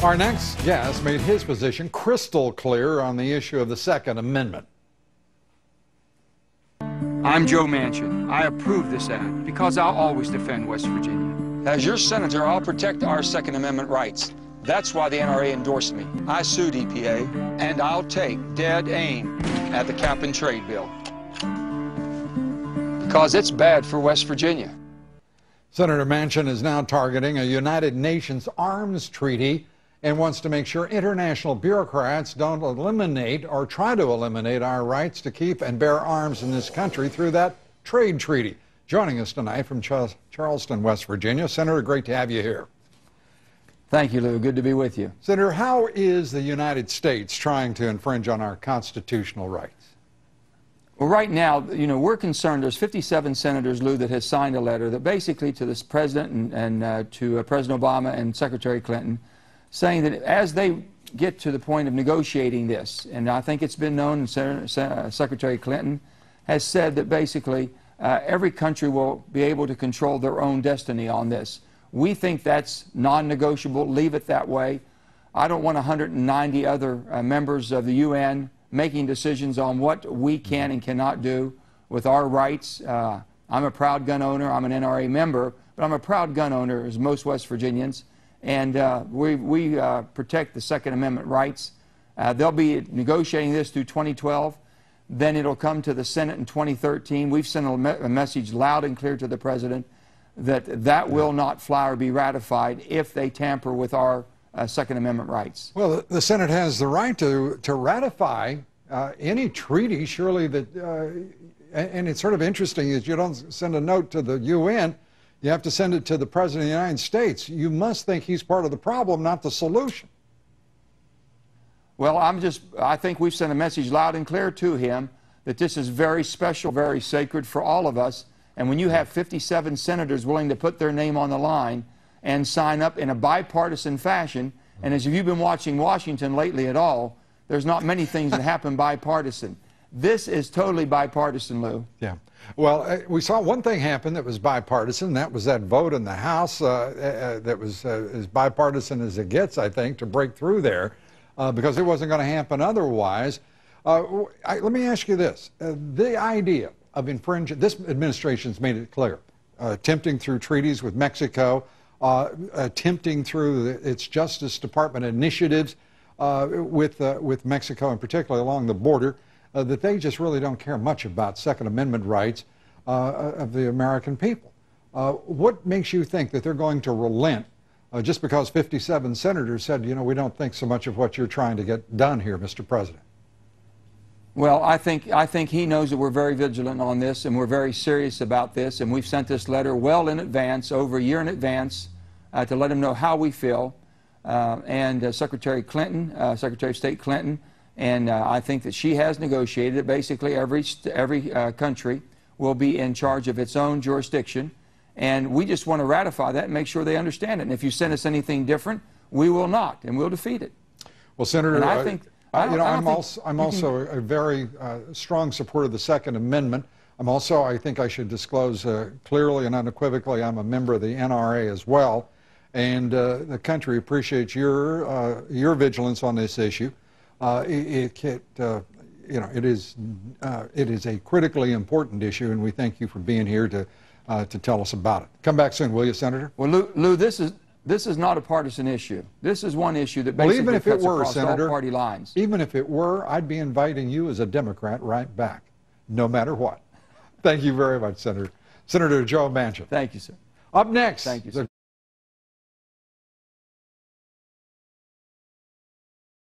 Our next guest made his position crystal clear on the issue of the Second Amendment. I'm Joe Manchin. I approve this act because I'll always defend West Virginia. As your senator, I'll protect our Second Amendment rights. That's why the NRA endorsed me. I sued EPA, and I'll take dead aim at the cap-and-trade bill. Because it's bad for West Virginia. Senator Manchin is now targeting a United Nations arms treaty and wants to make sure international bureaucrats don't eliminate or try to eliminate our rights to keep and bear arms in this country through that trade treaty. Joining us tonight from Charleston, West Virginia. Senator, great to have you here. Thank you, Lou. Good to be with you. Senator, how is the United States trying to infringe on our constitutional rights? Well, right now, we're concerned. There's 57 senators, Lou, that has signed a letter that basically to this president and to President Obama and Secretary Clinton, saying that as they get to the point of negotiating this, and I think it's been known, Secretary Clinton has said that basically every country will be able to control their own destiny on this. We think that's non-negotiable. Leave it that way. I don't want 190 other members of the UN making decisions on what we can and cannot do with our rights. I'm a proud gun owner. I'm an NRA member, but I'm a proud gun owner, as most West Virginians. And we protect the Second Amendment rights. They'll be negotiating this through 2012. Then it'll come to the Senate in 2013. We've sent a message loud and clear to the President that will not fly or be ratified if they tamper with our Second Amendment rights. Well, the Senate has the right to ratify any treaty, surely, that, and it's sort of interesting is you don't send a note to the UN. You have to send it to the President of the United States. You must think he's part of the problem, not the solution. Well, I think we've sent a message loud and clear to him that this is very special, very sacred for all of us. And when you have 57 senators willing to put their name on the line and sign up in a bipartisan fashion, and as you've been watching Washington lately at all, there's not many things that happen bipartisan. This is totally bipartisan, Lou. Yeah. Well, we saw one thing happen that was bipartisan. That was that vote in the House that was as bipartisan as it gets, I think, to break through there because it wasn't going to happen otherwise. Let me ask you this. The idea of infringing, this administration's made it clear, attempting through treaties with Mexico, attempting through its Justice Department initiatives with Mexico, and particularly along the border, that they just really don't care much about Second Amendment rights of the American people. What makes you think that they're going to relent just because 57 senators said, we don't think so much of what you're trying to get done here, Mr. President? Well, I think he knows that we're very vigilant on this and we're very serious about this, and we've sent this letter well in advance, over a year in advance, to let him know how we feel. And Secretary Clinton, Secretary of State Clinton, and I think that she has negotiated that basically every country will be in charge of its own jurisdiction, and we just want to ratify that and make sure they understand it. And if you send us anything different, we will not, and we'll defeat it. Well, Senator, I'm also a very strong supporter of the Second Amendment. I think I should disclose clearly and unequivocally, I'm a member of the NRA as well, and the country appreciates your vigilance on this issue. It is a critically important issue, and we thank you for being here to tell us about it. Come back soon, will you, Senator? Well, Lou, this is not a partisan issue. This is one issue that basically cuts across all party lines. Even if it were, I'd be inviting you as a Democrat right back, no matter what. Thank you very much, Senator. Senator Joe Manchin. Thank you, sir. Up next, thank you, sir.